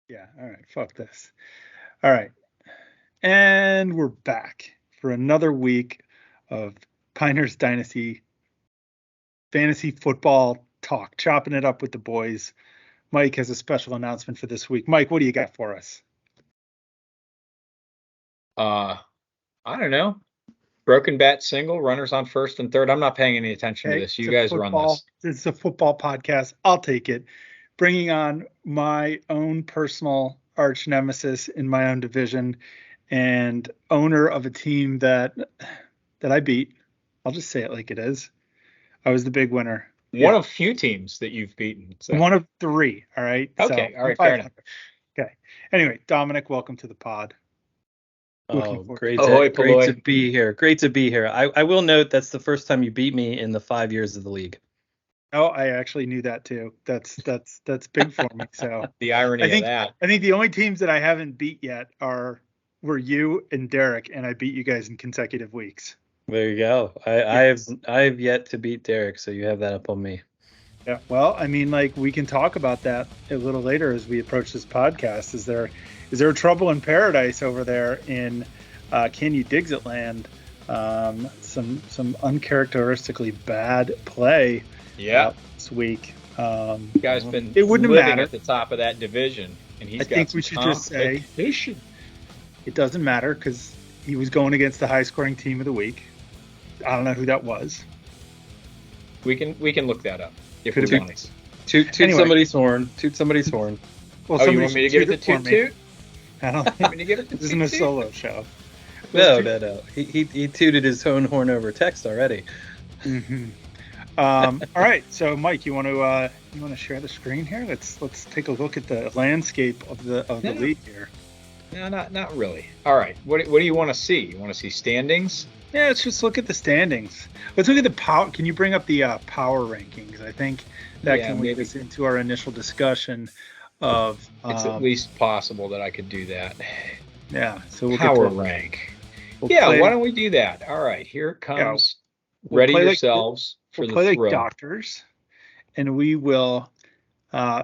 Yeah. All right. Fuck this. All right. And we're back for another week of Pinehurst Dynasty fantasy football talk, chopping it up with the boys. Mike has a special announcement for this week. Mike, what do you got for us? Uh, I don't know. Broken bat single, runners on first and third. I'm not paying any attention to Okay. this. You guys run this. It's a football podcast. I'll take it. Bringing on my own personal arch nemesis in my own division and owner of a team that I beat. I'll just say it like it is. I was the big winner. One of few teams that you've beaten. So. One of three. All right. Okay. So All right. Fair enough. Okay. Anyway, Dominic, welcome to the pod. Oh, great Ahoy, to be here. Great to be here. I will note that's the first time you beat me in the 5 years of the league. Oh, I actually knew that too. That's big for me. So the irony of that. I think the only teams that I haven't beat yet were you and Derek, and I beat you guys in consecutive weeks. There you go. I have yet to beat Derek, so you have that up on me. Yeah. Well, I mean, like, we can talk about that a little later as we approach this podcast. Is there trouble in paradise over there in Can You Digsit land? Some uncharacteristically bad play. This week. The guy's been it wouldn't living matter at the top of that division, and I think we should just say it doesn't matter because he was going against the high-scoring team of the week. I don't know who that was. We can look that up. If Could we it be? want. Toot Anyway. somebody's horn. Toot somebody's horn. Well, Oh, you want me to give it to Toot? I don't You want me to give it to This isn't a Toot? solo show. No. He tooted his own horn over text already. Mm-hmm. All right, so Mike, you want to share the screen here? Let's take a look at the landscape of the league here. No, not really. All right. What do you want to see? You want to see standings? Yeah, let's just look at the standings. Let's look at the power. Can you bring up the power rankings? I think that can lead us into our initial discussion of. It's at least possible that I could do that. Yeah. So we'll power get to rank. We'll Why don't we do that? All right. Here it comes. We'll Ready play yourselves for we'll the play throw. like doctors, and we will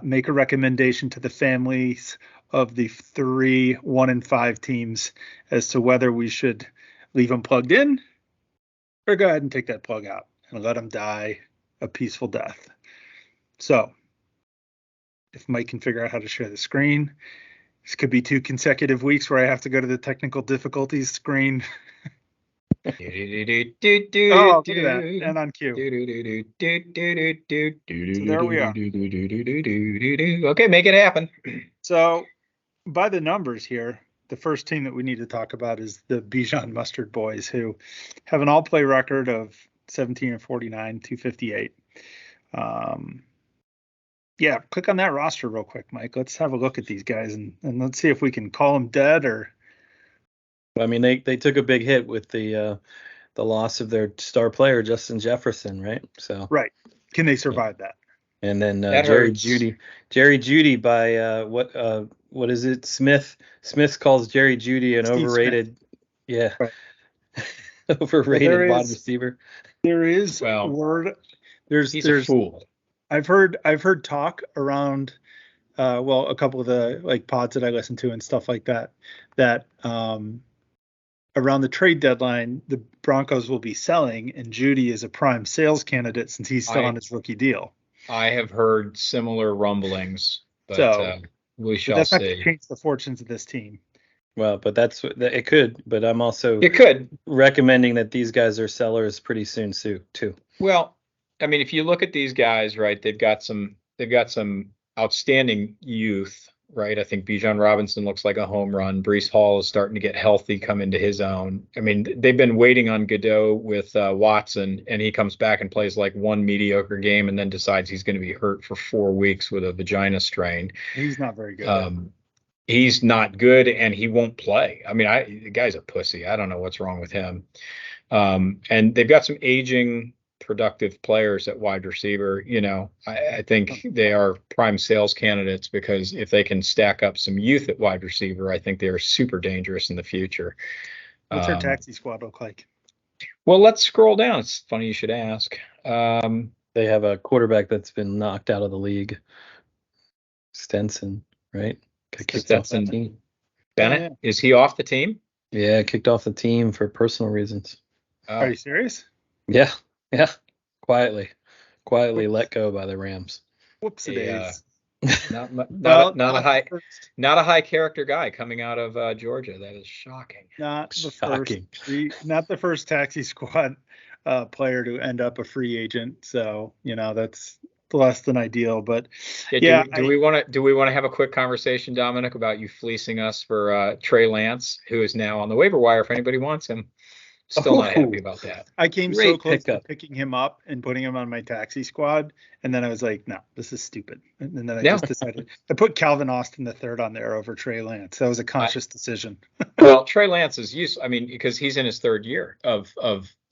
make a recommendation to the families of the 3, 1, and 5 teams as to whether we should leave them plugged in or go ahead and take that plug out and let them die a peaceful death. So if Mike can figure out how to share the screen, this could be 2 consecutive weeks where I have to go to the technical difficulties screen. Oh, look at that. And on cue. So there we are. Okay, make it happen. So by the numbers here, the first team that we need to talk about is the Bijan Mustard Boys, who have an all-play record of 17-49, 258. Yeah, click on that roster real quick, Mike. Let's have a look at these guys and let's see if we can call them dead or. I mean, they took a big hit with the loss of their star player Justin Jefferson, right? So right, can they survive that? And then Jerry Jeudy by what is it? Smith calls Jerry Jeudy an Steve overrated, Smith. Right. Overrated wide receiver. There is word. He's a fool. I've heard talk around. A couple of the like pods that I listen to and stuff like that. Around the trade deadline, the Broncos will be selling, and Jeudy is a prime sales candidate since he's still on his rookie deal. I have heard similar rumblings, but we shall see. That's not going to change the fortunes of this team. Well, but it could. But I'm also recommending that these guys are sellers pretty soon too. Well, I mean, if you look at these guys, right, they've got some outstanding youth. Right. I think Bijan Robinson looks like a home run. Breece Hall is starting to get healthy, come into his own. I mean, they've been waiting on Godot with Watson, and he comes back and plays like one mediocre game and then decides he's going to be hurt for 4 weeks with a vagina strain. He's not very good. He's not good, and he won't play. I mean, the guy's a pussy. I don't know what's wrong with him. And they've got some aging productive players at wide receiver. I think they are prime sales candidates because if they can stack up some youth at wide receiver, I think they are super dangerous in the future. What's their taxi squad look like? Well, let's scroll down. It's funny you should ask. They have a quarterback that's been knocked out of the league, Stenson, right? Kicked off the team. Bennett, is he off the team? Yeah, kicked off the team for personal reasons. Are you serious? Yeah. Quietly let go by the Rams. Whoopsie-days. Not a high character guy coming out of Georgia. That is shocking. Not the first taxi squad player to end up a free agent. So that's less than ideal. But do we want to have a quick conversation, Dominic, about you fleecing us for Trey Lance, who is now on the waiver wire if anybody wants him? Still not happy about that. I came so close to picking him up and putting him on my taxi squad, and then I was like, no, this is stupid. And then I just decided I put Calvin Austin III on there over Trey Lance. That was a conscious decision. Well, Trey Lance is useful. I mean, because he's in his third year of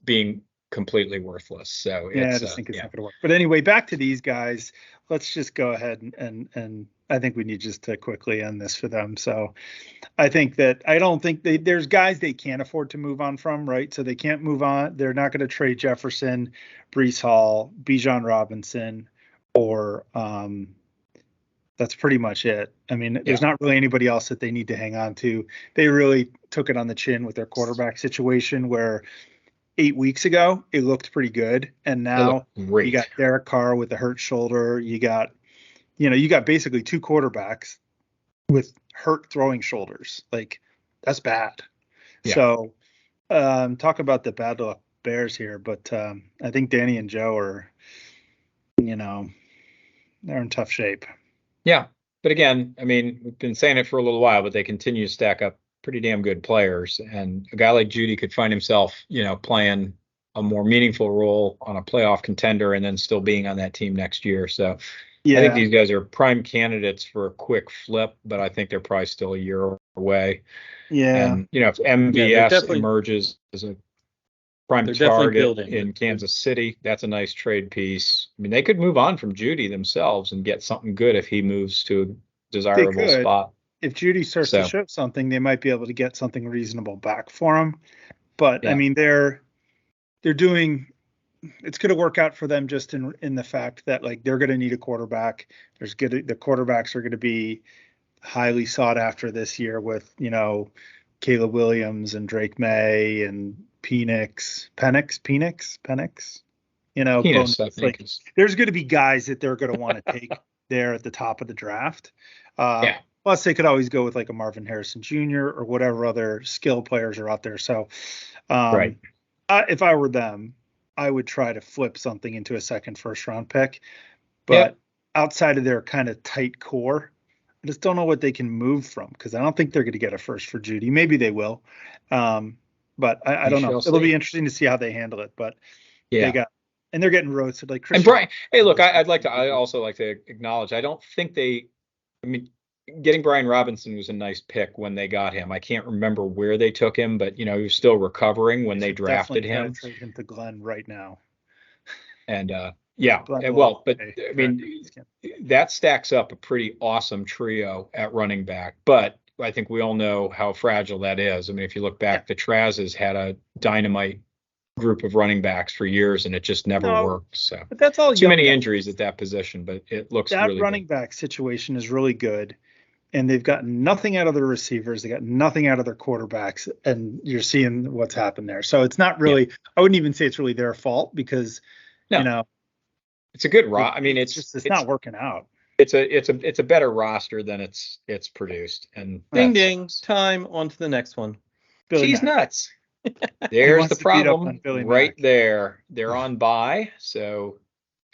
being completely worthless. So I just think it's not going to work. But anyway, back to these guys. Let's just go ahead and I think we need just to quickly end this for them. So I don't think there's guys they can't afford to move on from, right? So they can't move on. They're not going to trade Jefferson, Breece Hall, Bijan Robinson, or that's pretty much it. I mean, there's not really anybody else that they need to hang on to. They really took it on the chin with their quarterback situation where 8 weeks ago it looked pretty good, and now you got Derek Carr with a hurt shoulder. You got basically two quarterbacks with hurt throwing shoulders. Like, that's bad. Yeah. So talk about the bad luck Bears here, but I think Danny and Joe are, they're in tough shape. Yeah, but again, I mean, we've been saying it for a little while, but they continue to stack up pretty damn good players, and a guy like Judy could find himself, playing a more meaningful role on a playoff contender and then still being on that team next year. So I think these guys are prime candidates for a quick flip, but I think they're probably still a year away. Yeah. And, if MVS emerges as a prime target in Kansas City, that's a nice trade piece. I mean, they could move on from Judy themselves and get something good if he moves to a desirable spot. If Judy starts to show something, they might be able to get something reasonable back for him. But I mean, they're doing. It's going to work out for them just in the fact that, like, they're going to need a quarterback. The quarterbacks are going to be highly sought after this year with Caleb Williams and Drake May and Penix. There's going to be guys that they're going to want to take there at the top of the draft. Plus, they could always go with like a Marvin Harrison Jr. or whatever other skill players are out there. So, if I were them, I would try to flip something into a second first-round pick. But outside of their kind of tight core, I just don't know what they can move from, because I don't think they're going to get a first for Judy. Maybe they will. But I don't know. It'll be interesting to see how they handle it. But they're getting roasted like Christian. And Brian, hey, look, I also like to acknowledge, I don't think getting Brian Robinson was a nice pick when they got him. I can't remember where they took him, but he was still recovering when they drafted him. Trade him to Glenn right now. And I mean, that stacks up a pretty awesome trio at running back. But I think we all know how fragile that is. I mean, if you look back, the Traz has had a dynamite group of running backs for years, and it just never worked. So but that's all too many injuries at that position, but it looks that really running back situation is really good. And they've got nothing out of their receivers. They got nothing out of their quarterbacks. And you're seeing what's happened there. So it's not really, I wouldn't even say it's really their fault, because, it's a good I mean, it's not working out. It's a better roster than it's produced. And ding, ding, time on to the next one. Cheese nuts. There's the problem right there. They're on bye. So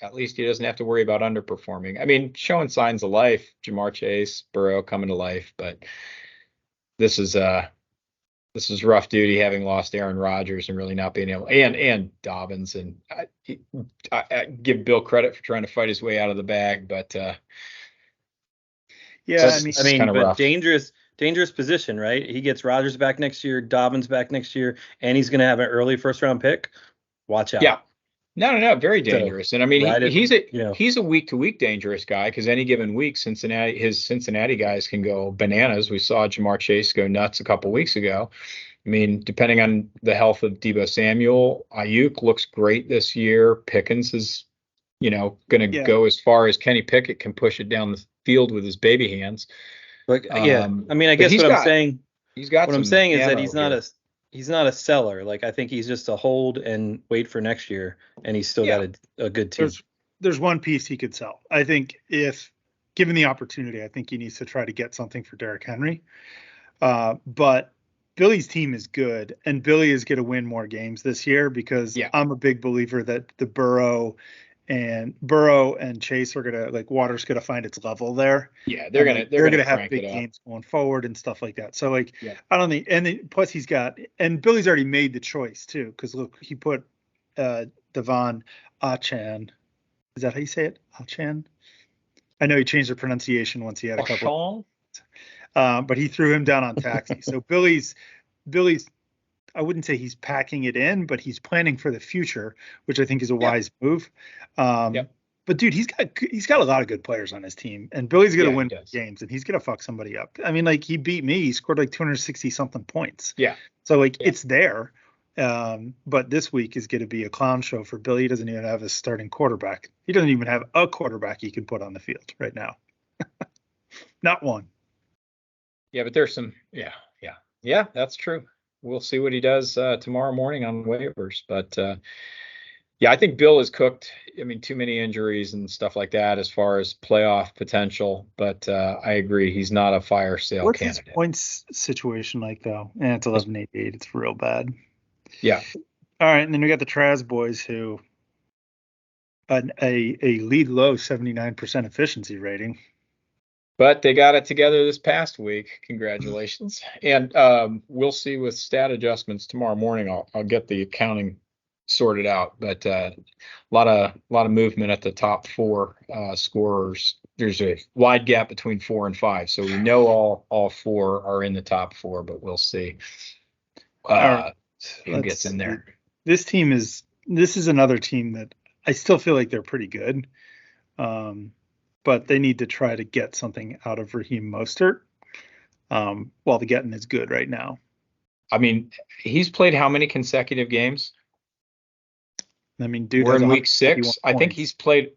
at least he doesn't have to worry about underperforming. I mean, showing signs of life, Jamar Chase, Burrow coming to life, but this is rough duty, having lost Aaron Rodgers and really not being able, and Dobbins, and I give Bill credit for trying to fight his way out of the bag, but but rough. Dangerous position, right? He gets Rodgers back next year, Dobbins back next year, and he's going to have an early first round pick. Watch out. Yeah. No, very dangerous. And I mean, he's a week to week dangerous guy, because any given week, his Cincinnati guys can go bananas. We saw Jamar Chase go nuts a couple weeks ago. I mean, depending on the health of Deebo Samuel, Ayuk looks great this year. Pickens is, going to go as far as Kenny Pickett can push it down the field with his baby hands. But yeah, I mean, I guess he's what I'm got- saying, He's got what I'm some saying is that ammo he's not a seller. Like, I think he's just a hold and wait for next year, and he's still got a good team. There's one piece he could sell. I think if given the opportunity, I think he needs to try to get something for Derrick Henry. But Billy's team is good, and Billy is going to win more games this year because I'm a big believer that the Burrow and Chase are gonna, like, water's gonna find its level there. Yeah, they're gonna have big games going forward and stuff like that. So, like, I don't think, and then, plus and Billy's already made the choice too, because look, he put Devon Achan. Is that how you say it? Achan? I know he changed the pronunciation once he had a couple. But he threw him down on taxi. So Billy's, I wouldn't say he's packing it in, but he's planning for the future, which I think is a wise move. But dude, he's got a lot of good players on his team, and Billy's gonna win games, and he's gonna fuck somebody up. I mean, like, he beat me. He scored like 260 something points. Yeah. So, like, it's there. But this week is going to be a clown show for Billy. He doesn't even have a starting quarterback. He doesn't even have a quarterback he can put on the field right now. Not one. Yeah, but there's some. Yeah, that's true. We'll see what he does tomorrow morning on waivers. But I think Bill is cooked. I mean, too many injuries and stuff like that as far as playoff potential. But I agree, he's not a fire sale candidate. What's his points situation like, though? Yeah, it's 11-8. It's real bad. Yeah. All right, and then we got the Traz boys, who a lead low 79% efficiency rating. But they got it together this past week. Congratulations. And we'll see with stat adjustments tomorrow morning. I'll get the accounting sorted out. But a lot of movement at the top four scorers. There's a wide gap between 4 and 5. So we know all four are in the top 4, but we'll see who gets in there. This is another team that I still feel like they're pretty good. But they need to try to get something out of Raheem Mostert while the getting is good right now. I mean, he's played how many consecutive games? I mean, dude, we're in week 6. I think he's played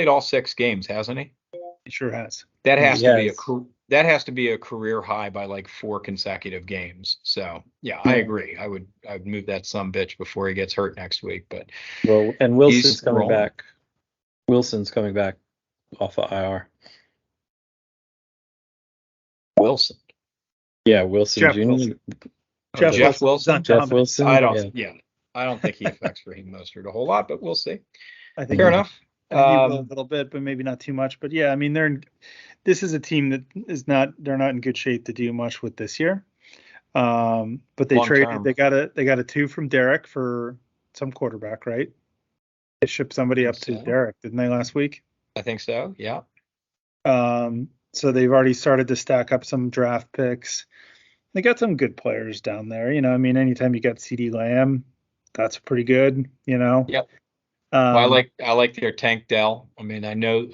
all 6 games, hasn't he? He sure has. That has to be a career high by like 4 consecutive games. So yeah, I agree. I would move that sumbitch before he gets hurt next week. But and Wilson's coming back. Wilson's coming back off of IR. Wilson. Yeah, Wilson Jeff Jr. Wilson. Jeff Wilson. Jeff Wilson. I don't think he affects Raheem Mostert a whole lot, but we'll see. I think fair enough. I think he will a little bit, but maybe not too much. But yeah, I mean, this is a team that they're not in good shape to do much with this year. But they traded. They got a 2 from Derek for some quarterback, right? They shipped somebody up to Derek, didn't they, last week? I think so. Yeah. So they've already started to stack up some draft picks. They got some good players down there. You know, I mean, anytime you got CeeDee Lamb, that's pretty good. You know. Yep. Well, I like their Tank Dell. I mean, I know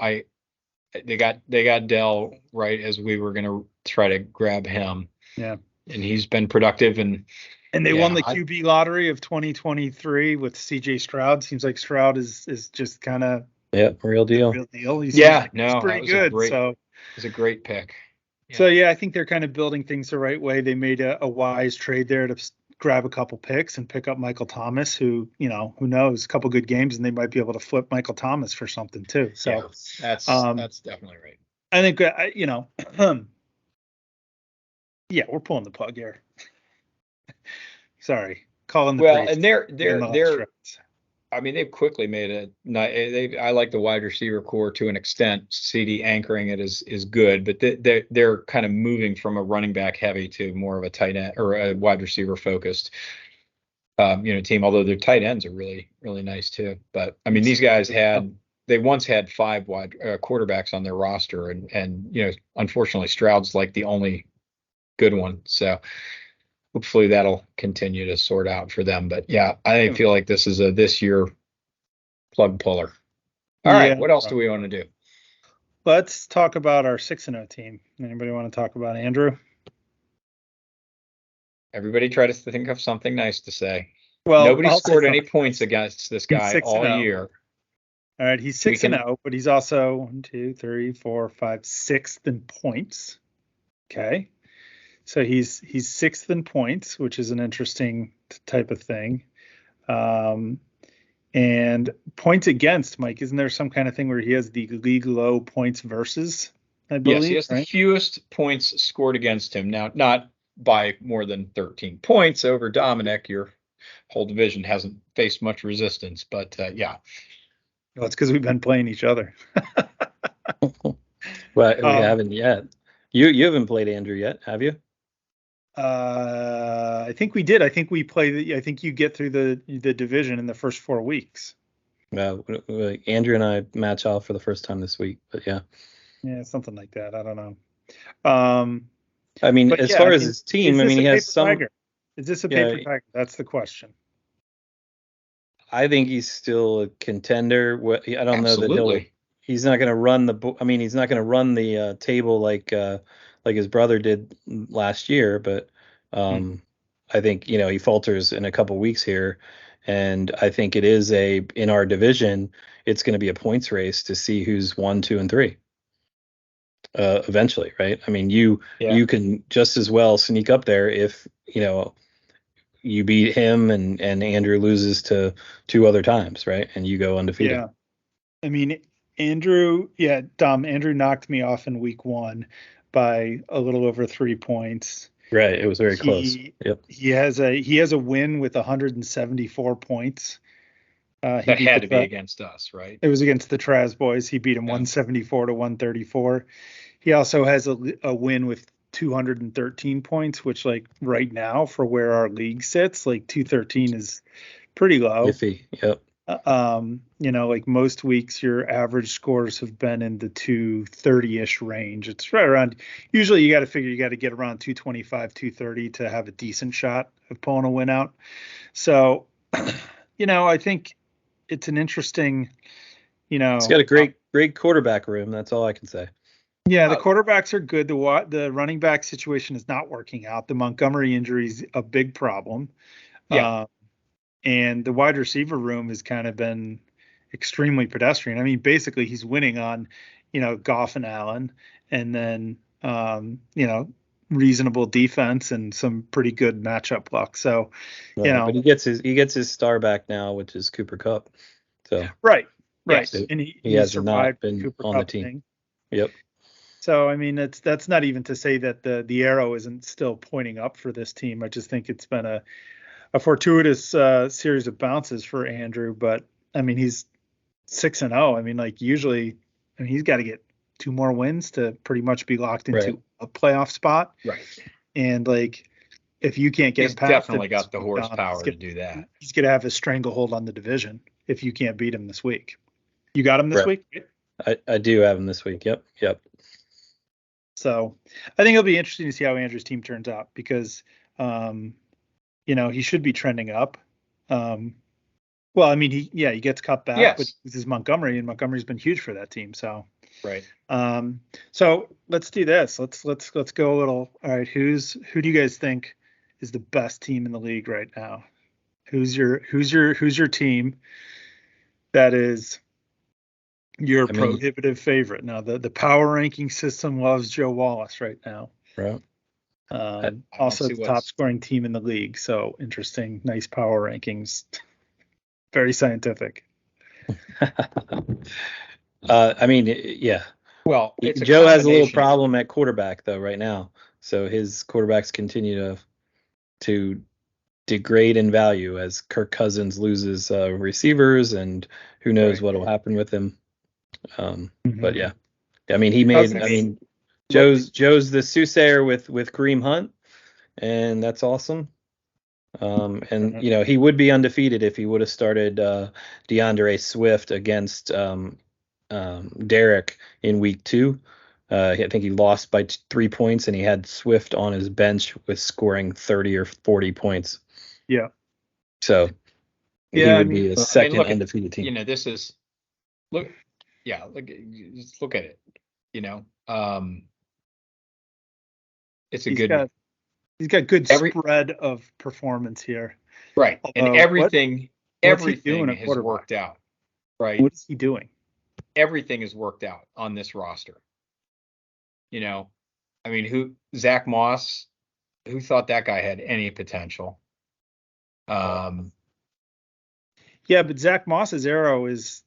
they got Dell right as we were gonna try to grab him. Yeah. And he's been productive and they won the QB lottery of 2023 with CJ Stroud. Seems like Stroud is just kind of real deal. He's pretty good. So it's a great pick. Yeah. So I think they're kind of building things the right way. They made a wise trade there to grab a couple picks and pick up Michael Thomas, who knows, a couple good games and they might be able to flip Michael Thomas for something too. So that's definitely right. I think we're pulling the plug here. Sorry, calling the priest. And they're I mean, they've quickly made I like the wide receiver core to an extent. CD anchoring it is good, but they're kind of moving from a running back heavy to more of a tight end or a wide receiver focused team. Although their tight ends are really, really nice too. But I mean, these guys they once had 5 wide quarterbacks on their roster, and unfortunately Stroud's like the only good one. So hopefully that'll continue to sort out for them. But yeah, I feel like this is this year plug puller. All right, what else do we want to do? Let's talk about our 6-0 team. Anybody want to talk about Andrew? Everybody try to think of something nice to say. Well, nobody scored any points against this guy all year. All right, he's 6-0, but he's also 1, 2, 3, 4, 5, 6th in points. Okay. So he's sixth in points, which is an interesting type of thing. And points against, Mike, isn't there some kind of thing where he has the league low points versus, I believe? Yes, he has the fewest points scored against him. Now, not by more than 13 points over Dominic. Your whole division hasn't faced much resistance, but yeah. Well, it's because we've been playing each other. Well, we haven't yet. You haven't played Andrew yet, have you? I think we did. I think we play. I think you get through the division in the first 4 weeks. Well, Andrew and I match off for the first time this week, but yeah. Yeah, something like that. I don't know. I mean, as far as his team, I mean, he has some. Tiger? Is this a paper tiger? That's the question. I think he's still a contender. I don't know that he's not going to run the. I mean, he's not going to run the table like his brother did last year, but I think he falters in a couple weeks here, and I think it is in our division, it's going to be a points race to see who's 1, 2, and 3. Eventually, right? I mean, you can just as well sneak up there if you beat him and Andrew loses to 2 other times, right? And you go undefeated. Yeah, I mean, Andrew knocked me off in week 1 by a little over 3 points. Right, it was very close. Yep. He has a win with 174 points. That had to be against us, right? It was against the Traz boys. He beat him 174 to 134. He also has a win with 213 points, which, like, right now for where our league sits, like 213 is pretty low. Iffy. Yep. Like most weeks, your average scores have been in the 230-ish range. It's right around. Usually, you got to get around 225, 230 to have a decent shot of pulling a win out. So, I think it's an interesting. It's got a great quarterback room. That's all I can say. Yeah, the quarterbacks are good. The running back situation is not working out. The Montgomery injury is a big problem. Yeah. And the wide receiver room has kind of been extremely pedestrian. I mean, basically he's winning on, Goff and Allen, and then, reasonable defense and some pretty good matchup luck. So, but he gets his star back now, which is Cooper Kupp. So right. Yes. And he has not been Cooper on Kupp the team. Thing. Yep. So, I mean, that's not even to say that the arrow isn't still pointing up for this team. I just think it's been a fortuitous series of bounces for Andrew. But, I mean, he's 6-0. I mean, like, usually, he's got to get 2 more wins to pretty much be locked into a playoff spot. Right. And, like, if you can't get past definitely got the horsepower to do that. He's going to have a stranglehold on the division if you can't beat him this week. You got him this week? I do have him this week. Yep. So I think it'll be interesting to see how Andrew's team turns out because, he should be trending up. Well, I mean, he gets cut back, but this is Montgomery, and Montgomery's been huge for that team. So right. So let's do this. Let's go a little. All right, who do you guys think is the best team in the league right now? Who's your team that is your prohibitive favorite? Now the power ranking system loves Joe Wallace right now. Right. Also the top scoring team in the league. So interesting, nice power rankings. Very scientific. I mean, yeah. Well, Joe has a little problem at quarterback though right now. So his quarterbacks continue to degrade in value as Kirk Cousins loses receivers, and who knows what will happen with him. But yeah, I mean, he made. I mean, Joe's the soothsayer with Kareem Hunt, and that's awesome. And he would be undefeated if he would have started DeAndre Swift against Derek in week 2. I think he lost by 3 points, and he had Swift on his bench with scoring 30 or 40 points. Yeah. So he would be a second undefeated team. This is just look at it. It's a good. He's got good spread of performance here. Right. And everything has worked out. Right. What is he doing? Everything is worked out on this roster. I mean, Zach Moss, who thought that guy had any potential? Yeah, but Zach Moss's arrow is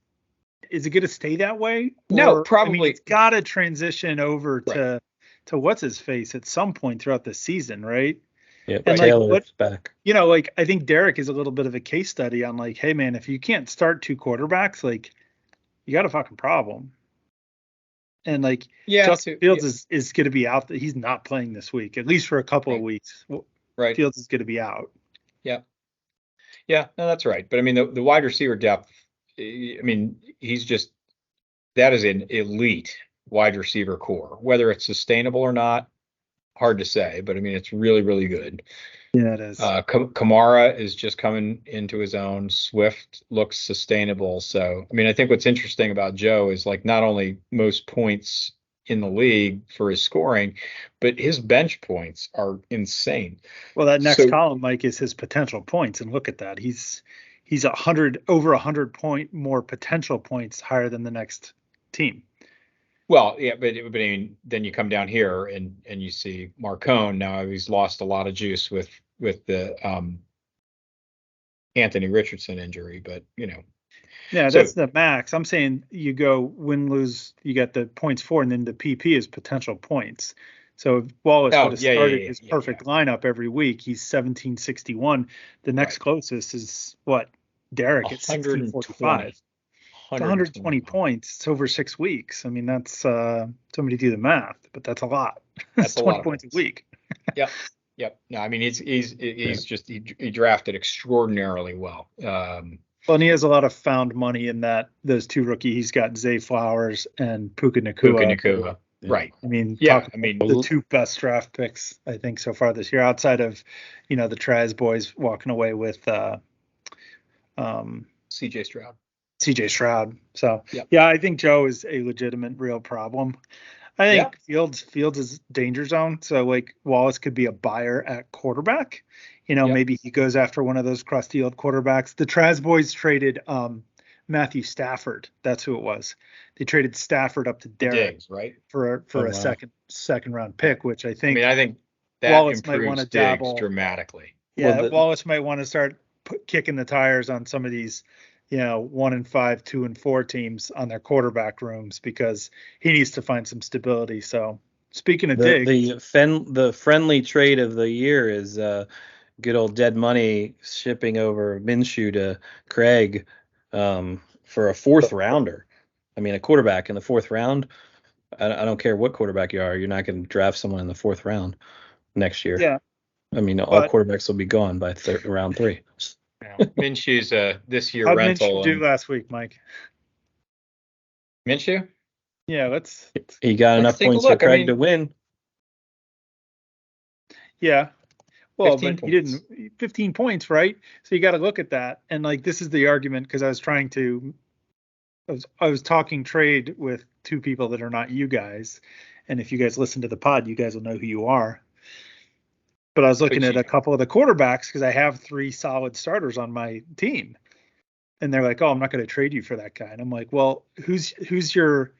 it going to stay that way? No, Or, probably. I mean, it's got to transition over to what's his face at some point throughout the season, right? Yeah, and Taylor's back. You know, like I think Derek is a little bit of a case study on like, hey man, if you can't start two quarterbacks, like you got a fucking problem. And like Justin Fields is going to be out. He's not playing this week, at least for a couple of weeks. Right. Fields is going to be out. Yeah. Yeah, no, that's right. But I mean, the wide receiver depth, I mean, that is an elite wide receiver core. Whether it's sustainable or not, hard to say. But I mean, it's really, really good. Yeah, it is. Kamara is just coming into his own. Swift looks sustainable. So, I mean, I think what's interesting about Joe is like not only most points in the league for his scoring, but his bench points are insane. Well, that next column, Mike, is his potential points, and look at that. He's over 100 point more potential points higher than the next team. Well, yeah, but I mean, then you come down here and you see Marcone. Now he's lost a lot of juice with the Anthony Richardson injury, but you know. Yeah, that's the max. I'm saying you go win, lose, you got the points for, and then the PP is potential points. So if Wallace would have started his perfect lineup every week, he's 1761. The next closest is what? Derek at 1645. It's 120 points. It's over 6 weeks. I mean, that's somebody do the math, but that's a lot. That's 20 points a week. Yep. No, I mean, he drafted extraordinarily well. Well, and he has a lot of found money in those two rookies. He's got Zay Flowers and Puka Nacua. Yeah. Right. I mean, the two best draft picks, I think, so far this year, outside of, the Traz boys walking away with CJ Stroud. So, yeah, I think Joe is a legitimate, real problem. I think Fields is danger zone. So, like, Wallace could be a buyer at quarterback. Maybe he goes after one of those crusty old quarterbacks. The Traz boys traded Matthew Stafford. That's who it was. They traded Stafford up to Derek, right? For a second round pick, which I think that Wallace might want to dabble dramatically. Yeah, Wallace might want to start kicking the tires on some of these 1-5, 2-4 teams on their quarterback rooms because he needs to find some stability. So speaking of the friendly trade of the year is good old dead money shipping over Minshew to Craig for a fourth rounder. I mean, a quarterback in the fourth round. I don't care what quarterback you are. You're not going to draft someone in the fourth round next year. Yeah. I mean, all quarterbacks will be gone by round 3. Minshew's this year How'd rental. Minshew do last week, Mike? Minshew? Yeah, he got enough points for Craig to win. Yeah. Well, but he didn't 15 points, right? So you got to look at that. And like, this is the argument because I was talking trade with two people that are not you guys. And if you guys listen to the pod, you guys will know who you are. But I was looking at a couple of the quarterbacks because I have 3 solid starters on my team. And they're like, oh, I'm not going to trade you for that guy. And I'm like, well, who's your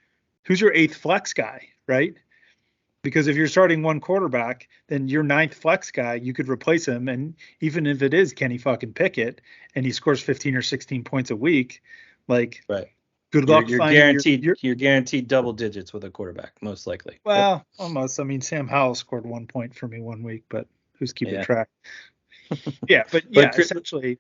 8th flex guy, right? Because if you're starting one quarterback, then your 9th flex guy, you could replace him. And even if it is Kenny fucking Pickett and he scores 15 or 16 points a week, like, good luck. You're guaranteed double digits with a quarterback, most likely. Well, almost. I mean, Sam Howell scored 1 point for me one week, but who's keeping track? But essentially.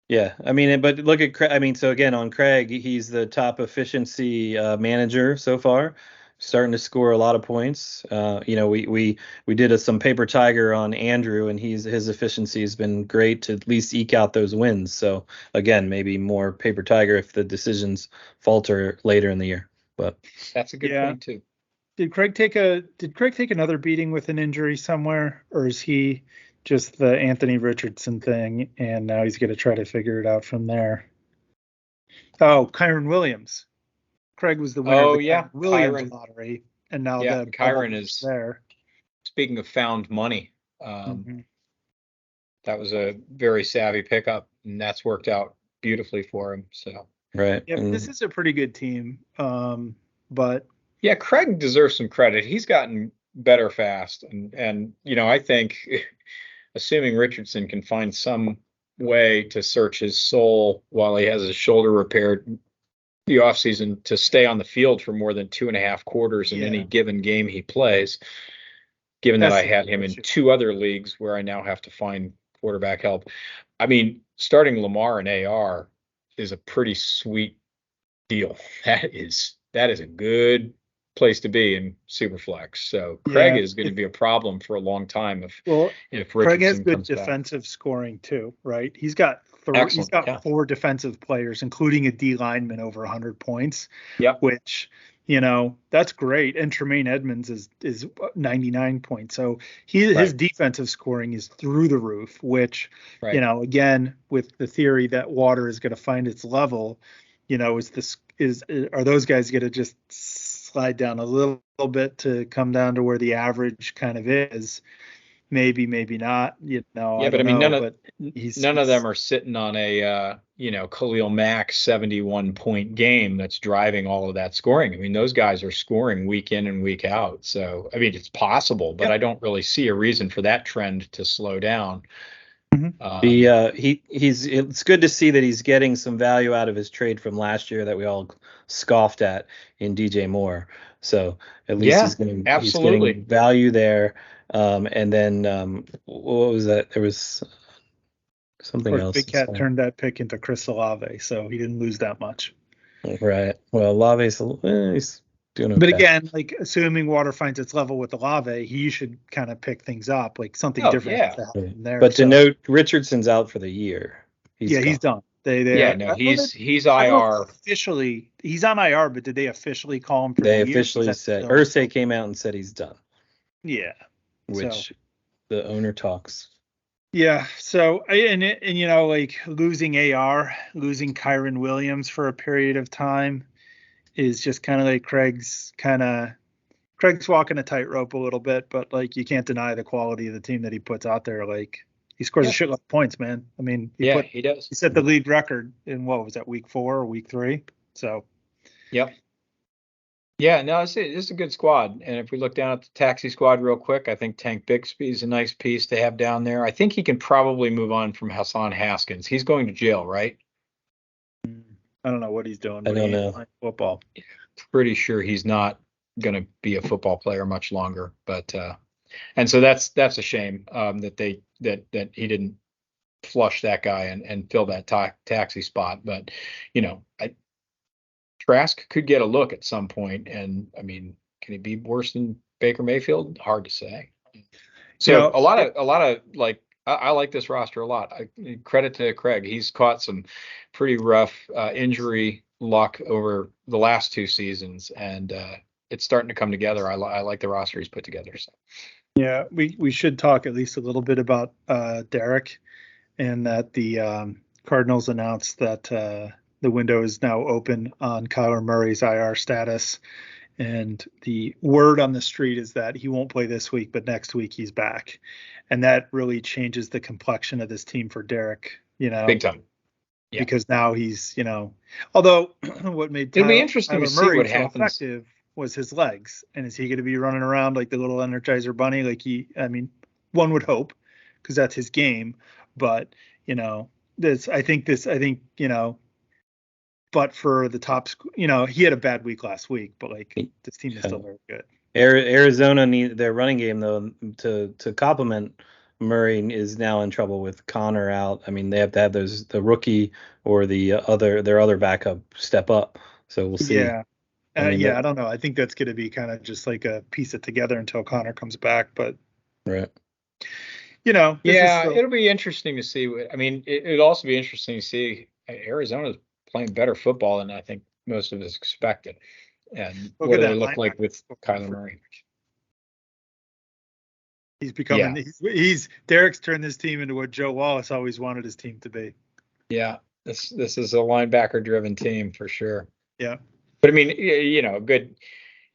Yeah, I mean, but look at Craig. I mean, so again, on Craig, he's the top efficiency manager so far, starting to score a lot of points. We did some paper tiger on Andrew, and his efficiency has been great to at least eke out those wins. So again, maybe more paper tiger if the decisions falter later in the year. But that's a good point too. Did Craig take another beating with an injury somewhere, or is he just the Anthony Richardson thing, and now he's going to try to figure it out from there? Oh, Kyron Williams. Craig was the winner of the Williams lottery, and now Kyron is there. Speaking of found money, that was a very savvy pickup, and that's worked out beautifully for him. So right, this is a pretty good team, but yeah, Craig deserves some credit. He's gotten better fast. And I think assuming Richardson can find some way to search his soul while he has his shoulder repaired the offseason to stay on the field for more than 2.5 quarters in any given game he plays, given that I had him in 2 other leagues where I now have to find quarterback help. I mean, starting Lamar and AR is a pretty sweet deal. That is a good place to be in Superflex. So Craig is going to be a problem for a long time if Richardson Craig has good comes back. defensive scoring too, right? He's got 4 defensive players, including a D lineman over 100 points. Yeah, which that's great. And Tremaine Edmonds is 99 points. So his defensive scoring is through the roof. Which again, with the theory that water is going to find its level, are those guys going to just slide down a little bit to come down to where the average kind of is? Maybe not. But I mean, none of them are sitting on a Khalil Mack 71 point game that's driving all of that scoring. I mean, those guys are scoring week in and week out. So I mean, it's possible, but I don't really see a reason for that trend to slow down. It's good to see that he's getting some value out of his trade from last year that we all scoffed at in DJ Moore. So at least he's getting value there. And then what was that? There was something else. Big Cat turned that pick into Chris Olave, so he didn't lose that much. Right. Well, Olave's he's doing okay. But again, like assuming water finds its level with Olave, he should kind of pick things up, like something different has to happen there. But to note, Richardson's out for the year. He's done. He's IR. Officially, he's on IR, but did they officially call him for the year? They officially said, Irsay came out and said he's done. Yeah. Which the owner talks. Yeah. So, like losing AR, losing Kyron Williams for a period of time is just kind of like Craig's walking a tightrope a little bit, but like you can't deny the quality of the team that he puts out there. Like he scores a shitload of points, man. I mean, he does. He set the league record in what was that, week 4 or week 3? So. Yep. Yeah, no, it's a good squad. And if we look down at the taxi squad real quick, I think Tank Bixby is a nice piece to have down there. I think he can probably move on from Hassan Haskins. He's going to jail, right? I don't know what he's doing. I don't know. Football. Pretty sure he's not going to be a football player much longer. But and so that's a shame that he didn't flush that guy and fill that taxi spot. But Trask could get a look at some point, and I mean, can he be worse than Baker Mayfield? Hard to say. So a lot of like, I like this roster a lot. Credit to Craig. He's caught some pretty rough injury luck over the last 2 seasons, and it's starting to come together. I like the roster he's put together. So. Yeah, we should talk at least a little bit about Derek, and that the Cardinals announced that the window is now open on Kyler Murray's IR status. And the word on the street is that he won't play this week, but next week he's back. And that really changes the complexion of this team for Derek, Big time. Yeah. Because now he's, although what made it'll be interesting to see what happens. Effective was his legs. And is he going to be running around like the little Energizer Bunny? One would hope, because that's his game. But, I think, but for the top, he had a bad week last week, but this team is still very good. Arizona need their running game though to complement Murray is now in trouble with Connor out. I mean, they have to have the rookie or their other backup step up. So we'll see. Yeah. I don't know. I think that's going to be kind of just like a piece it together until Connor comes back. But right. It'll be interesting to see. I mean, it'd also be interesting to see Arizona's playing better football than I think most of us expected. And what do they look like with Kyler Murray? He's becoming Derek's turned this team into what Joe Wallace always wanted his team to be. Yeah, this is a linebacker driven team for sure. Yeah. But I mean, good.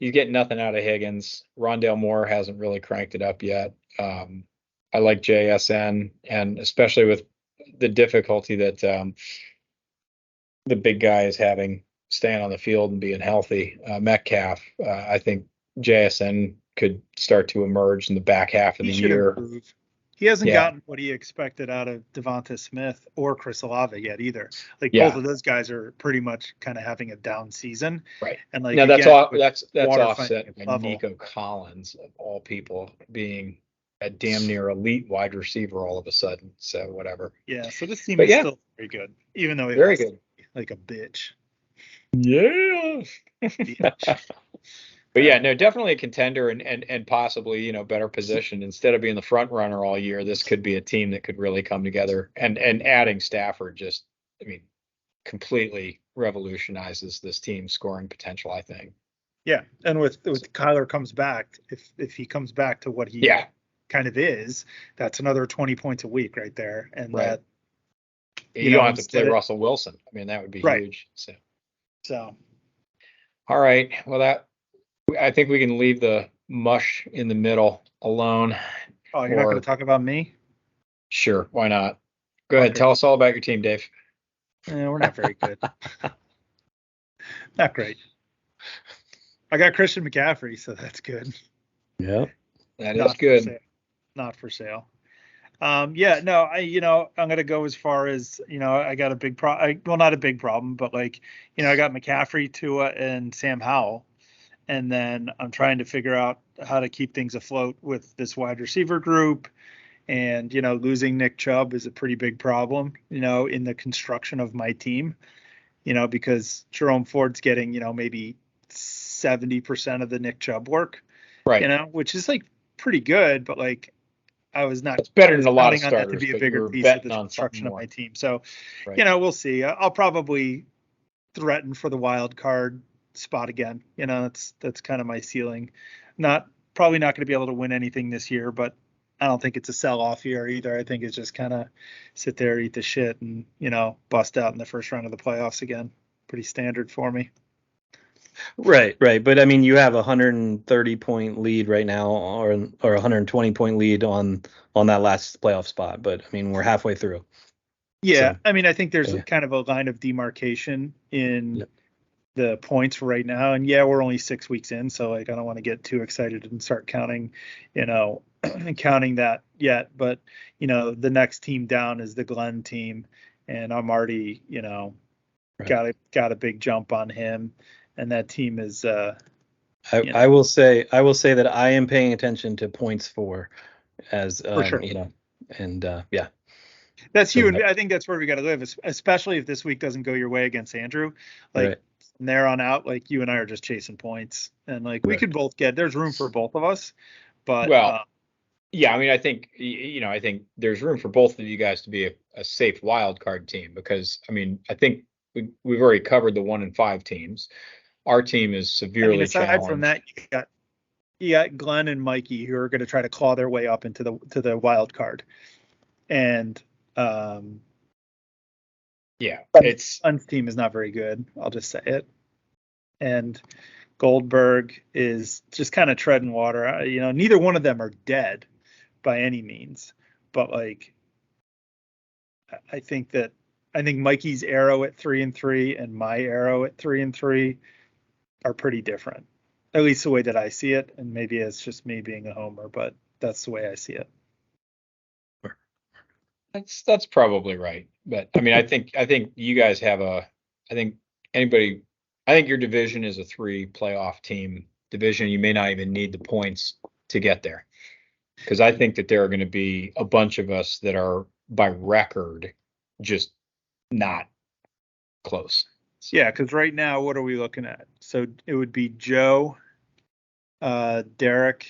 He's getting nothing out of Higgins. Rondale Moore hasn't really cranked it up yet. I like JSN, and especially with the difficulty that the big guy is having staying on the field and being healthy. Metcalf, I think JSN could start to emerge in the back half of the year. Improve. He hasn't gotten what he expected out of Devonta Smith or Chris Olave yet either. Like both of those guys are pretty much kind of having a down season. Right. And like now that's offset by Nico Collins of all people being a damn near elite wide receiver all of a sudden. So whatever. Yeah. So this team is still very good, even though very good, like a bitch. Yeah. But yeah, no, definitely a contender and possibly, better position. Instead of being the front runner all year, this could be a team that could really come together. And adding Stafford completely revolutionizes this team's scoring potential, I think. Yeah, and with Kyler comes back, if he comes back to what he kind of is, that's another 20 points a week right there. And that you don't have to play Russell Wilson. I mean, that would be huge. So all right. Well, I think we can leave the mush in the middle alone. Oh, you're not going to talk about me? Sure. Why not? Go ahead. Tell us all about your team, Dave. We're not very good. Not great. I got Christian McCaffrey, so that's good. Yeah. That is good. Not for sale. I'm going to go as far as, I got a big problem. Well, not a big problem, but I got McCaffrey, Tua, and Sam Howell. And then I'm trying to figure out how to keep things afloat with this wide receiver group. And, losing Nick Chubb is a pretty big problem, in the construction of my team, because Jerome Ford's getting, maybe 70% of the Nick Chubb work, right? Which is pretty good, but I was not. It's better than a lot of starters, that to be a bigger piece of the construction of my team. So, we'll see. I'll probably threaten for the wild card spot again. That's kind of my ceiling. Probably not going to be able to win anything this year, but I don't think it's a sell-off year either. I think it's just kind of sit there, eat the shit, and bust out in the first round of the playoffs again. Pretty standard for me. Right. But I mean, you have a 130-point lead right now, or a 120-point lead on that last playoff spot. But I mean, we're halfway through. Yeah, so, I mean, I think there's kind of a line of demarcation in the points right now, and we're only 6 weeks in, so I don't want to get too excited and start counting, counting that yet. But the next team down is the Glenn team, and I'm already got a big jump on him. And that team is. I will say that I am paying attention to points for sure. And that's you. And I think that's where we got to live, especially if this week doesn't go your way against Andrew. From there on out, you and I are just chasing points, and we could both there's room for both of us. But I mean, I think I think there's room for both of you guys to be a safe wild card team, because I mean, I think we've already covered the 1 and 5 teams. Our team is severely aside challenged. From that, you got Glenn and Mikey who are going to try to claw their way up into the wild card, and Glenn's team is not very good. I'll just say it. And Goldberg is just kind of treading water. Neither one of them are dead by any means, but I think Mikey's arrow at 3-3 and my arrow at 3-3 are pretty different, at least the way that I see it. And maybe it's just me being a homer, but that's the way I see it. That's probably right. But I mean, I think you guys have I think your division is a 3 playoff team division. You may not even need the points to get there, because I think that there are going to be a bunch of us that are by record just not close. Yeah, because right now, what are we looking at? So it would be Joe, Derek,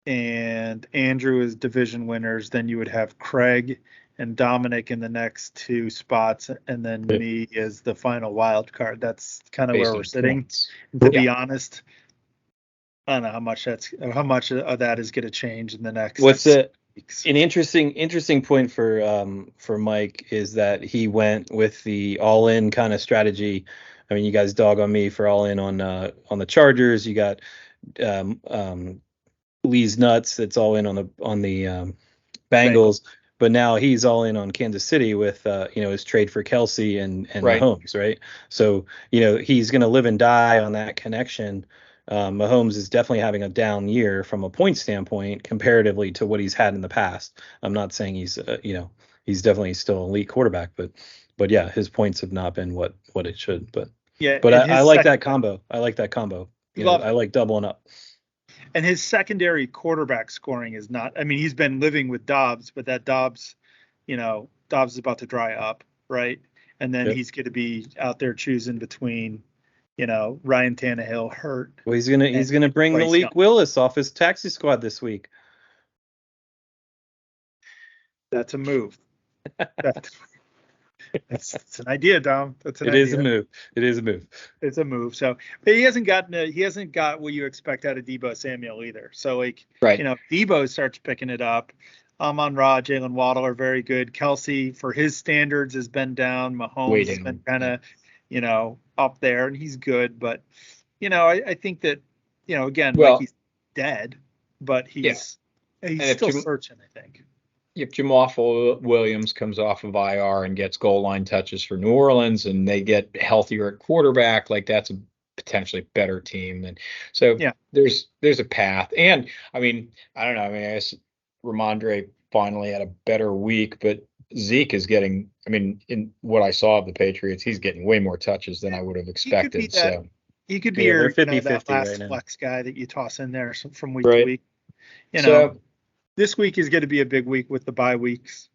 and Andrew as division winners. Then you would have Craig and Dominic in the next 2 spots, and then me as the final wild card. That's kind of where we're sitting. To be honest, I don't know how much of that is going to change in the next. What's it? An interesting point for Mike is that he went with the all-in kind of strategy. I mean, you guys dog on me for all in on the Chargers. You got Lee's nuts that's all in on the Bengals, but now he's all in on Kansas City with his trade for Kelsey and Mahomes, right? So he's going to live and die on that connection. Mahomes is definitely having a down year from a point standpoint comparatively to what he's had in the past. I'm not saying he's he's definitely still an elite quarterback, but yeah, his points have not been what it should. But I like that combo. I like that combo. I like doubling up. And his secondary quarterback scoring is not. I mean, he's been living with Dobbs, but that Dobbs is about to dry up, right? And then he's going to be out there choosing between, Ryan Tannehill hurt. Well, he's gonna bring Malik Willis off his taxi squad this week. That's a move. It's an idea, Dom. It is a move. It's a move. So, but he hasn't got what you expect out of Deebo Samuel either. So, Deebo starts picking it up. Amon-Ra, Jalen Waddle are very good. Kelsey, for his standards, has been down. Mahomes has been kind of, up there, and he's good. But, I think that, again, he's dead, but he's still searching, I think. If Jamal Williams comes off of IR and gets goal line touches for New Orleans and they get healthier at quarterback, that's a potentially better team. And so there's a path. And I mean, I don't know. I mean, I guess Ramondre finally had a better week, but Zeke is getting, in what I saw of the Patriots, he's getting way more touches than I would have expected. He could be your 50-50 that last right flex guy that you toss in there from week to week. This week is going to be a big week with the bye weeks.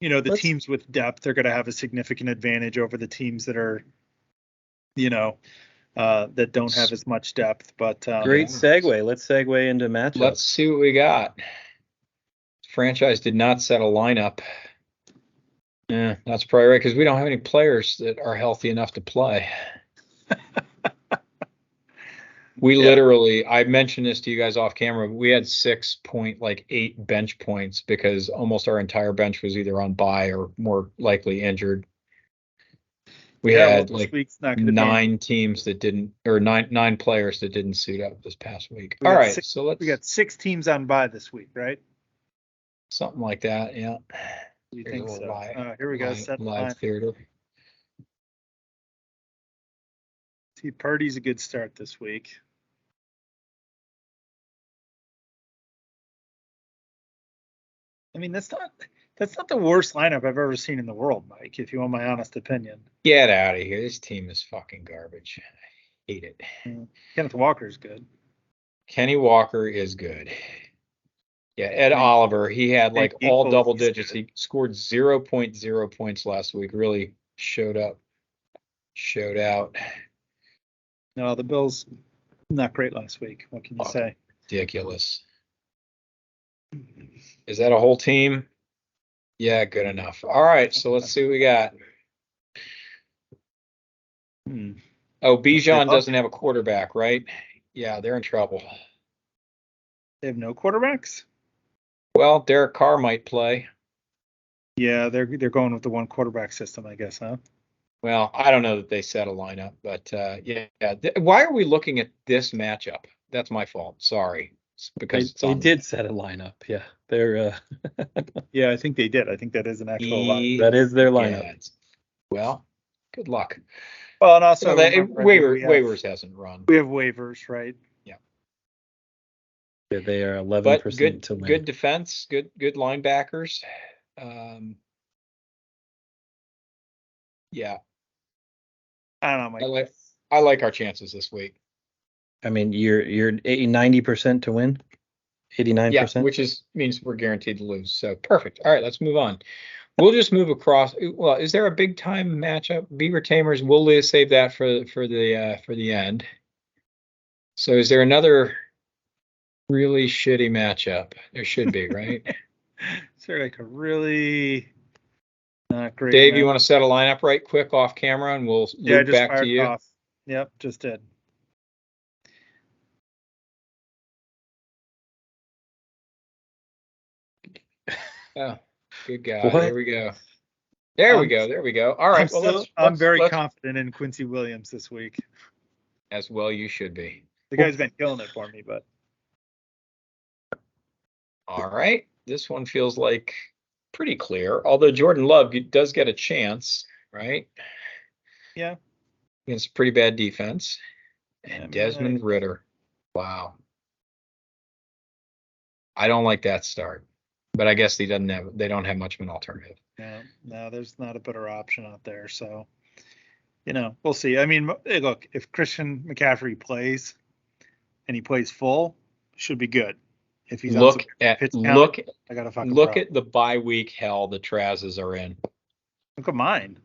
The teams with depth are going to have a significant advantage over the teams that are, that don't have as much depth. But great segue. Let's segue into matchups. Let's see what we got. Franchise did not set a lineup. Yeah, that's probably right because we don't have any players that are healthy enough to play. We literally, I mentioned this to you guys off camera. We had 6.8 bench points because almost our entire bench was either on bye or more likely injured. We had 9 teams that didn't, or nine players that didn't suit up this past week. All right, we got 6 teams on bye this week, right? Something like that, yeah. You think so? Here we go. Live theater. See, Purdy's a good start this week. I mean, that's not the worst lineup I've ever seen in the world, Mike, if you want my honest opinion. Get out of here. This team is fucking garbage. I hate it. Kenneth Walker's good. Kenny Walker is good. Yeah, Ed Oliver, he had all double digits. He scored 0.0 points last week. Really showed out. No, the Bills not great last week. What can you say? Ridiculous. Is that a whole team? Yeah, good enough. All right, so let's see what we got. Oh, Bijan doesn't have a quarterback, right? Yeah, they're in trouble. They have no quarterbacks? Well, Derek Carr might play. Yeah, they're going with the one quarterback system, I guess, huh? Well, I don't know that they set a lineup, but why are we looking at this matchup? That's my fault. Sorry. It's because they did set a lineup. Yeah, they're. Yeah, I think they did. I think that is an actual lineup. That is their lineup. Yeah, well, good luck. Well, and also waivers hasn't run. We have waivers, right? Yeah. They are 11% to win. Good defense. Good linebackers. Yeah. I don't know, Mike. I like our chances this week. I mean, you're 90% to win, 89%. Yeah, which means we're guaranteed to lose. So perfect. All right, let's move on. We'll just move across. Well, is there a big time matchup? Beaver Tamers. We'll save that for the end. So is there another really shitty matchup? There should be, right? Is there a really not great? Dave, you want to set a lineup right quick off camera, and we'll loop back to you. Off. Yep, just did. Oh, good guy. What? There we go. There we go. All right. I'm very confident in Quincy Williams this week. As well, you should be. The guy's been killing it for me, but. All right. This one feels like pretty clear. Although Jordan Love does get a chance, right? Yeah. Against a pretty bad defense. And Desmond Ridder. Wow. I don't like that start, but I guess they don't have much of an alternative. No, there's not a better option out there. So, we'll see. I mean, hey, look, if Christian McCaffrey plays and he plays full, should be good. If he's look at I got a fucking look at the bye week hell the Trazes are in. Look at mine.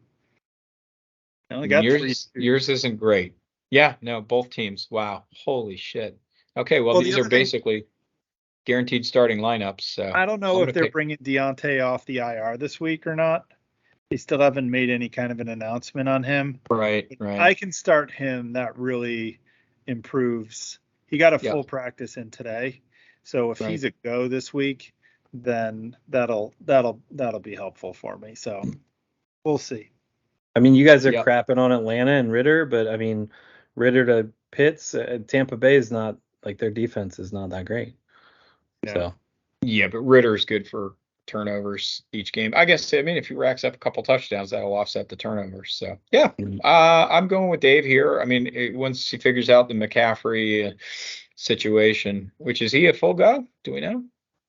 I only got yours isn't great. Yeah, no, both teams. Wow, holy shit. Okay, well these are basically guaranteed starting lineups. So I don't know if they're bringing Deontay off the IR this week or not. They still haven't made any kind of an announcement on him. Right. I can start him. That really improves. He got a full practice in today, so if he's a go this week, then that'll be helpful for me. So we'll see. I mean, you guys are crapping on Atlanta and Ridder, but I mean, Ridder to Pitts, Tampa Bay is not like their defense is not that great. Yeah. So but Ritter's good for turnovers each game. I guess, I mean, if he racks up a couple touchdowns, that'll offset the turnovers. So I'm going with Dave here. I mean, once he figures out the McCaffrey situation, which is he a full go? Do we know?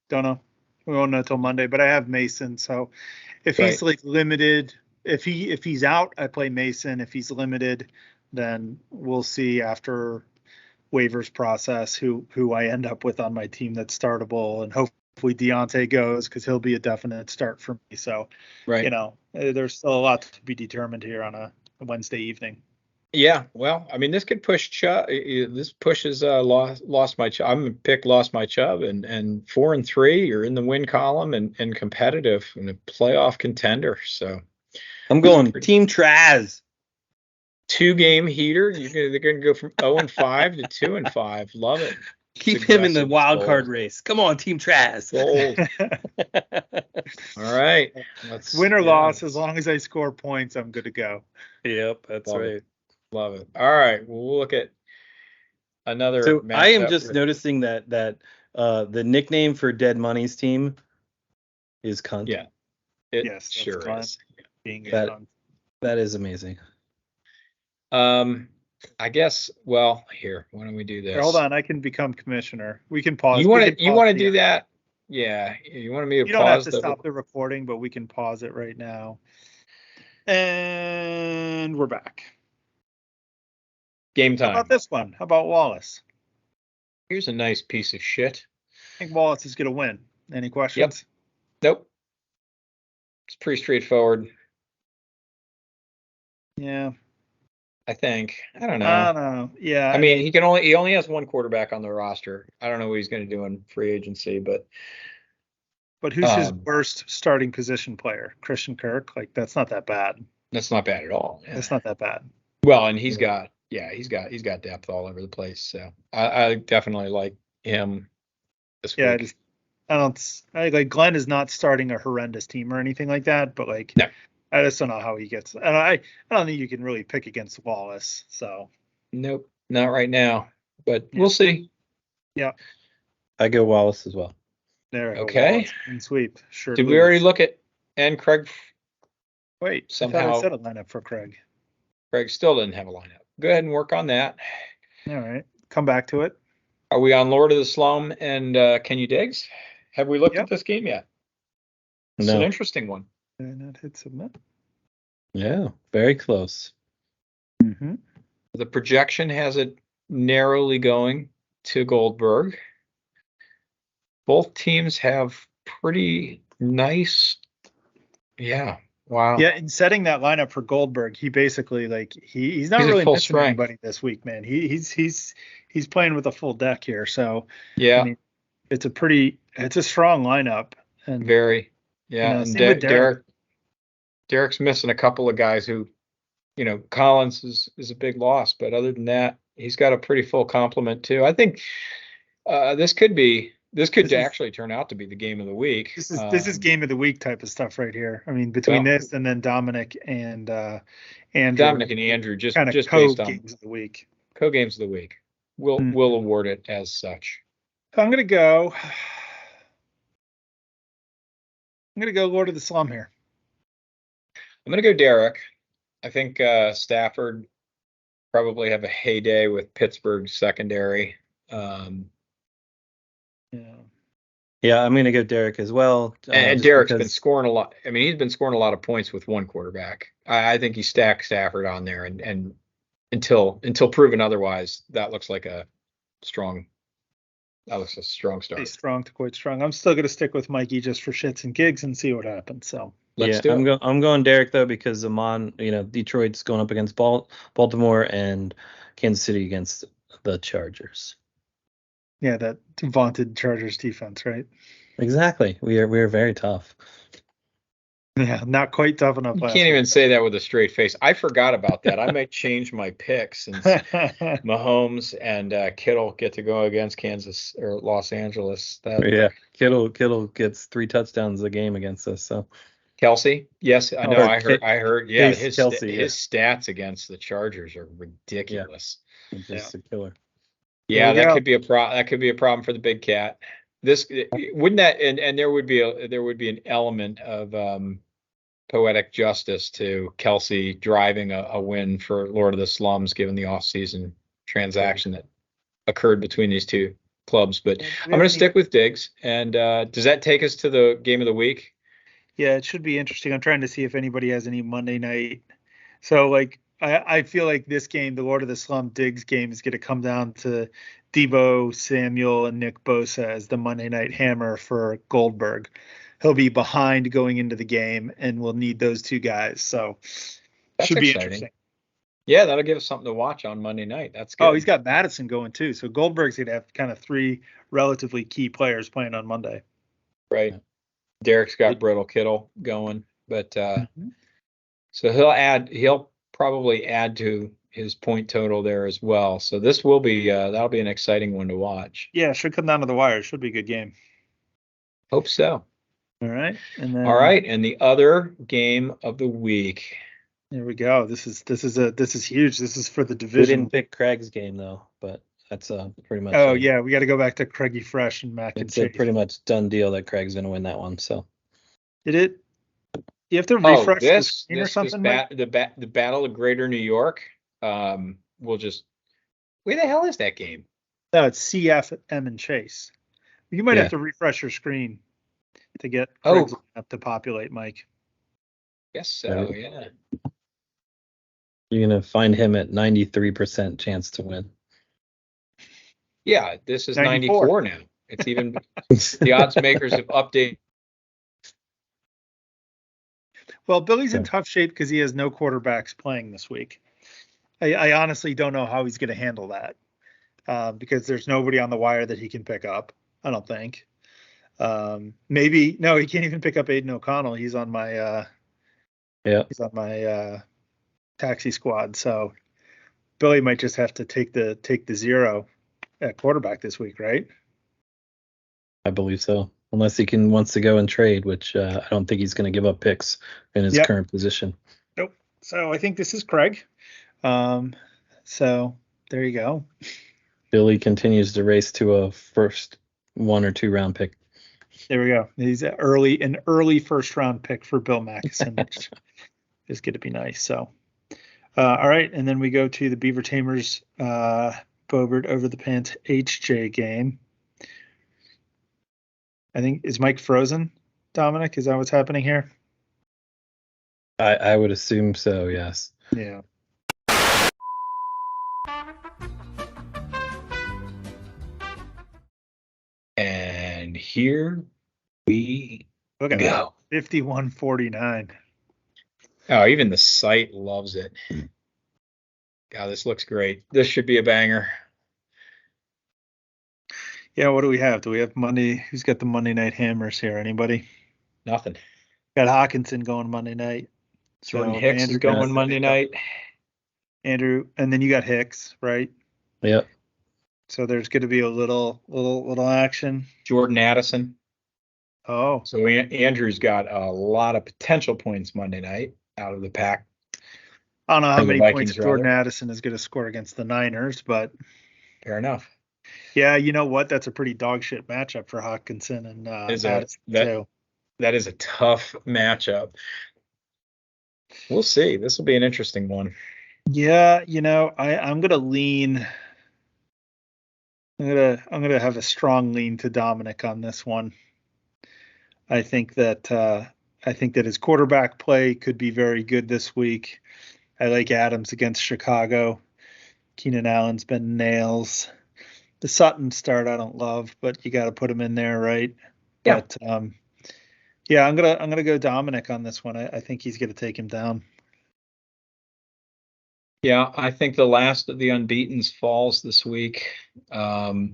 Don't know. We won't know until Monday, but I have Mason. So if he's like limited, if he's out, I play Mason. If he's limited, then we'll see after waivers process who I end up with on my team that's startable, and hopefully Deontay goes because he'll be a definite start for me. So there's still a lot to be determined here on a Wednesday evening. Yeah, well, I mean, this could push Chubb. This pushes lost my Chubb. I'm gonna pick lost my Chubb, and 4-3. You're in the win column and competitive and a playoff contender. So I'm going Team Traz. 2-game heater. They're gonna go from 0-5 to 2-5. Love it. Keep him in the wild card race. Come on, Team Traz. All right. Win or loss, as long as I score points, I'm good to go. Yep, that's right. Love it. All right, we'll look at another. So I am just noticing that the nickname for Dead Money's team is cunt. Yeah, it sure is. Being that is amazing. I guess. Well, here, why don't we do this? Hold on, I can become commissioner. We can pause. You want to do that? Yeah, you want me to pause? You don't have to stop the recording, but we can pause it right now. And we're back. Game time. How about this one? How about Wallace? Here's a nice piece of shit. I think Wallace is going to win. Any questions? Nope. It's pretty straightforward. Yeah. I think. I don't know. Yeah. I mean, he only has one quarterback on the roster. I don't know what he's going to do in free agency, but who's his worst starting position player? Christian Kirk? Like, that's not that bad. That's not bad at all. Yeah. That's not that bad. Well, and he's got depth all over the place. So I definitely like him this week. Like Glenn is not starting a horrendous team or anything like that, but like I just don't know how he gets. And I don't think you can really pick against Wallace. So nope, not right now. But we'll see. Yeah, I go Wallace as well. There. Okay. And sweep. Sure. Did we already look at and Craig? Wait, somehow I thought I set a lineup for Craig. Craig still didn't have a lineup. Go ahead and work on that. All right. Come back to it. Are we on Lord of the Slum and Can You Diggs? Have we looked at this game yet? It's an interesting one. And that hit submit. Yeah, very close. Mm-hmm. The projection has it narrowly going to Goldberg. Both teams have pretty nice. Yeah. Wow. Yeah, in setting that lineup for Goldberg, he basically he's not really missing anybody this week, man. He's playing with a full deck here. So yeah, I mean, it's a strong lineup. And very. Yeah. And Derek's missing a couple of guys who, Collins is a big loss, but other than that, he's got a pretty full complement too. I think this could actually turn out to be the game of the week. This is game of the week type of stuff right here. I mean, between this and then Dominic and Andrew. Dominic and Andrew just based on games of the week. Co-games of the week. We'll award it as such. So I'm gonna go Lord of the Slum here. I'm gonna go Derek. I think Stafford probably have a heyday with Pittsburgh's secondary. Yeah, I'm going to go Derek as well. And Derek's been scoring a lot. I mean, he's been scoring a lot of points with one quarterback. I think he stacked Stafford on there, and until proven otherwise, that looks like a strong. That looks a strong start. Strong to quite strong. I'm still going to stick with Mikey just for shits and gigs and see what happens. So I'm going Derek though, because Detroit's going up against Baltimore and Kansas City against the Chargers. Yeah, that vaunted Chargers defense, right? Exactly. We are very tough. Yeah, not quite tough enough. You can't even say that with a straight face. I forgot about that. I might change my pick since Mahomes and Kittle get to go against Kansas or Los Angeles. Kittle gets 3 touchdowns a game against us. So Kelsey, yes, I know. I heard. Yeah, his stats against the Chargers are ridiculous. Yeah, just a killer. Yeah, that could be a problem. That could be a problem for the big cat. This wouldn't that, and there would be an element of poetic justice to Kelsey driving a win for Lord of the Slums, given the offseason transaction that occurred between these two clubs. But I'm going to stick with Diggs. And does that take us to the game of the week? Yeah, it should be interesting. I'm trying to see if anybody has any Monday night. So I feel like this game, the Lord of the Slum Diggs game, is going to come down to Debo Samuel and Nick Bosa as the Monday night hammer for Goldberg. He'll be behind going into the game, and we'll need those two guys. So that should be interesting. Yeah, that'll give us something to watch on Monday night. That's good. Oh, he's got Madison going too. So Goldberg's going to have kind of 3 relatively key players playing on Monday. Right. Derek's got Brittle Kittle going, but so he'll probably add to his point total there as well. So this will be that'll be an exciting one to watch. Yeah, should come down to the wire. Should be a good game. Hope so. All right. And the other game of the week. There we go. This is huge. This is for the division. We didn't pick Craig's game though, but that's pretty much. Oh yeah, we got to go back to Craigie Fresh and Mac and Chase. It's a pretty much done deal that Craig's going to win that one. So. Did it? You have to refresh the screen or something. The Battle of Greater New York. We'll just. Where the hell is that game? No, it's CF M and Chase. You might have to refresh your screen to get Craig's up to populate, Mike. Guess so. Yeah. You're gonna find him at 93% chance to win. Yeah, this is 94 now. It's even the odds makers have updated. Well, Billy's in tough shape because he has no quarterbacks playing this week. I honestly don't know how he's going to handle that because there's nobody on the wire that he can pick up. I don't think. Maybe no, he can't even pick up Aiden O'Connell. He's on my he's on my taxi squad. So Billy might just have to take the 0 at quarterback this week, right? I believe so. Unless he wants to go and trade, which I don't think he's going to give up picks in his current position. Nope. So I think this is Craig. So there you go. Billy continues to race to a first 1 or 2 round pick. There we go. He's an early first round pick for Bill Mackison, which is going to be nice. So, all right. And then we go to the Beaver Tamers, Bobert over the Pants HJ game. I think, is Mike frozen, Dominic? Is that what's happening here? I would assume so, yes. Yeah. And here we go. 51-49. Oh, even the site loves it. God, this looks great. This should be a banger. Yeah, what do we have? Do we have Monday? Who's got the Monday night hammers here? Anybody? Nothing. Got Hawkinson going Monday night. Jordan Hicks is going Monday night. Andrew, and then you got Hicks, right? Yep. So there's going to be a little action. Jordan Addison. Oh. So Andrew's got a lot of potential points Monday night out of the pack. I don't know how many points Jordan Addison is going to score against the Niners, but fair enough. Yeah, you know what? That's a pretty dog shit matchup for Hawkinson and Addison too. That is a tough matchup. We'll see. This will be an interesting one. Yeah, I'm gonna lean. I'm gonna have a strong lean to Dominic on this one. I think that his quarterback play could be very good this week. I like Adams against Chicago. Keenan Allen's been nails. The Sutton start I don't love, but you got to put him in there, right? Yeah. But yeah, I'm gonna go Dominic on this one. I think he's gonna take him down. Yeah, I think the last of the unbeatens falls this week. It's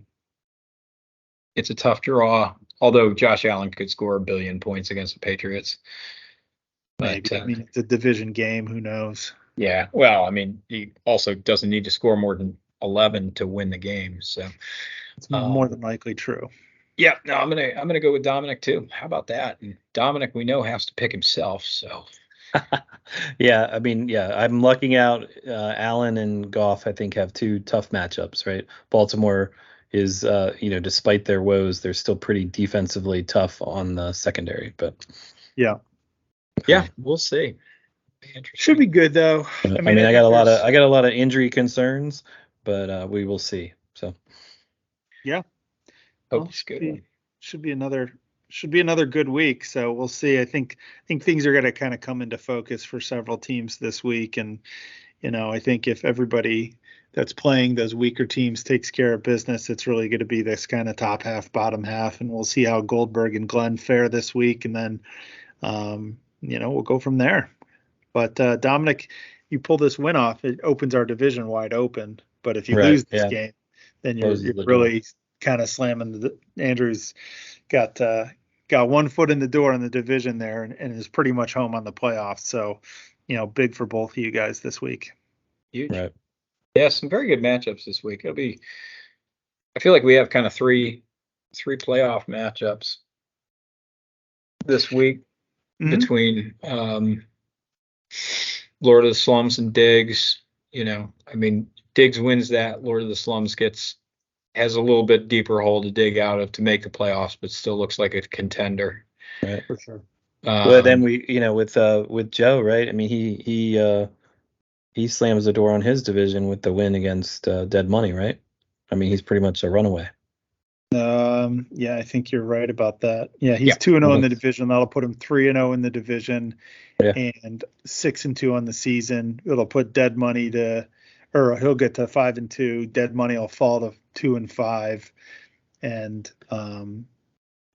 a tough draw, although Josh Allen could score 1 billion points against the Patriots. Maybe. I mean, it's a division game. Who knows? Yeah. Well, I mean, he also doesn't need to score more than 11 to win the game. So it's more than likely true. Yeah. No, I'm gonna go with Dominic too. How about that? And Dominic, we know, has to pick himself. So. Yeah, I mean, yeah, I'm lucking out. Allen and Goff, I think, have 2 tough matchups, right? Baltimore is, despite their woes, they're still pretty defensively tough on the secondary. But yeah, we'll see. Should be good though. I mean, I got a lot of injury concerns, but we will see. So yeah, hope it's good. Should be another good week. So we'll see. I think things are going to kind of come into focus for several teams this week, and I think if everybody that's playing those weaker teams takes care of business, it's really going to be this kind of top half, bottom half, and we'll see how Goldberg and Glenn fare this week, and then we'll go from there. But Dominic, you pull this win off, it opens our division wide open. But if you lose this game, then you're really kind of slamming Andrew's got 1 foot in the door in the division there, and is pretty much home on the playoffs. So, big for both of you guys this week. Huge. Right. Yeah, some very good matchups this week. I feel like we have kind of three playoff matchups this week between Lord of the Slums and Diggs. I mean, Diggs wins that. Lord of the Slums has a little bit deeper hole to dig out of to make the playoffs, but still looks like a contender. Right, for sure. Well, then we, with Joe, right? I mean, he slams the door on his division with the win against Dead Money, right? I mean, he's pretty much a runaway. Yeah, I think you're right about that. Yeah, he's 2-0 in the division. That'll put him 3-0 in the division, and 6-2 on the season. It'll put Dead Money he'll get to 5-2. Dead Money will fall to 2-5, and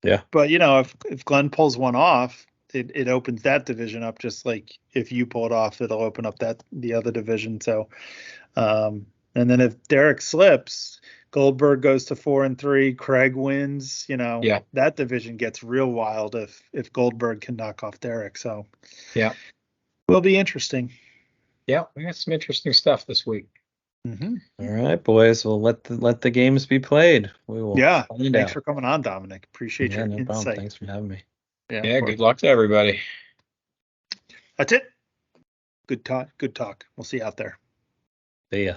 But if Glenn pulls one off, it opens that division up, just like if you pull it off, it'll open up the other division. So, and then if Derek slips, Goldberg goes to 4-3, Craig wins, that division gets real wild if Goldberg can knock off Derek. So yeah, will be interesting. Yeah, we got some interesting stuff this week. Mm-hmm. All right, boys. Well, let the games be played. We will. Yeah. Thanks for coming on, Dominic. Appreciate your insight. Problem. Thanks for having me. Yeah. Good luck to everybody. That's it. Good talk. We'll see you out there. See ya.